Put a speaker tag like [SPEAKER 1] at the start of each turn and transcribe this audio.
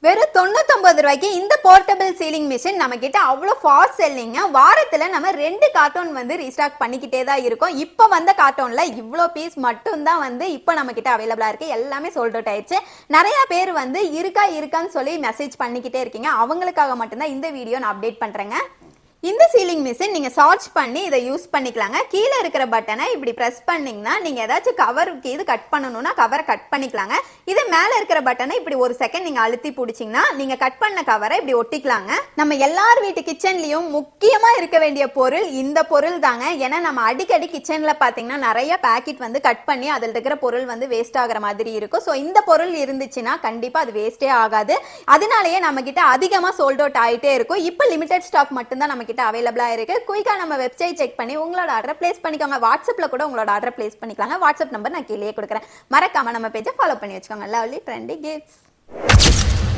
[SPEAKER 1] வெறும் 99 ரூபாய்க்கு இந்த போர்ட்டபிள் சீலிங் மிஷின் நம்ம கிட்ட அவ்வளோ ஃபாஸ்ட் செல்லிங்க. வாரத்துல நம்ம 2 கார்ட்டூன் வந்து ரீஸ்டாக் பண்ணிக்கிட்டே தான் இருக்கோம். இப்போ வந்த கார்ட்டூன்ல இவ்வளோ பீஸ் மட்டும் தான் வந்து இப்போ நம்ம கிட்ட அவைலபிளா இருக்கு. எல்லாமே சோல்ட் அவுட் ஆயிடுச்சு. நிறைய பேர் வந்து இருக்கான்னு சொல்லி மெசேஜ் பண்ணிக்கிட்டே இருக்கீங்க. அவங்களுக்காக மட்டும்தான் இந்த வீடியோ நான் அப்டேட் பண்றேங்க. இந்த சீலிங் மிஷின் நீங்க சர்ச் பண்ணி இதை யூஸ் பண்ணிக்கலாங்க. கீழே இருக்கிற பட்டனை இப்படி பிரஸ் பண்ணீங்கன்னா நீங்க ஏதாச்சும் கவருக்கு இது கட் பண்ணணும்னா கவரை கட் பண்ணிக்கலாங்க. இது மேல இருக்கிற பட்டனை இப்படி ஒரு செகண்ட் நீங்க அழுத்தி பிடிச்சிங்கன்னா நீங்க கட் பண்ண கவரை இப்படி ஒட்டிக்கலாங்க. நம்ம எல்லார் வீட்டு கிச்சன்லயும் முக்கியமா இருக்க வேண்டிய பொருள் இந்த பொருள் தாங்க. ஏன்னா நம்ம அடிக்கடி கிச்சன்ல பாத்தீங்கன்னா நிறைய பேக்கெட் வந்து கட் பண்ணி அதில் இருக்கிற பொருள் வந்து வேஸ்ட் ஆகிற மாதிரி இருக்கும். ஸோ இந்த பொருள் இருந்துச்சுன்னா கண்டிப்பா அது வேஸ்டே ஆகாது. அதனாலேயே நம்ம கிட்ட அதிகமா சோல்ட் அவுட் ஆயிட்டே இருக்கும். இப்போ லிமிடெட் ஸ்டாக் மட்டும்தான் நம்ம அவைலபிளா இருக்கு. குயிக்கா நம்ம வெப்சைட் செக் பண்ணி உங்களோட ஆர்டர் பிளேஸ் பண்ணிக்கோங்க. வாட்ஸ்அப்ல கூட உங்களோட ஆர்டர் பிளேஸ் பண்ணிக்கலாங்க. வாட்ஸ்அப் நம்பர் நான் கீழே கொடுக்குறேன். மறக்காம நம்ம பேஜை ஃபாலோ பண்ணி வச்சுக்கோங்க. Lovely trendy gifts.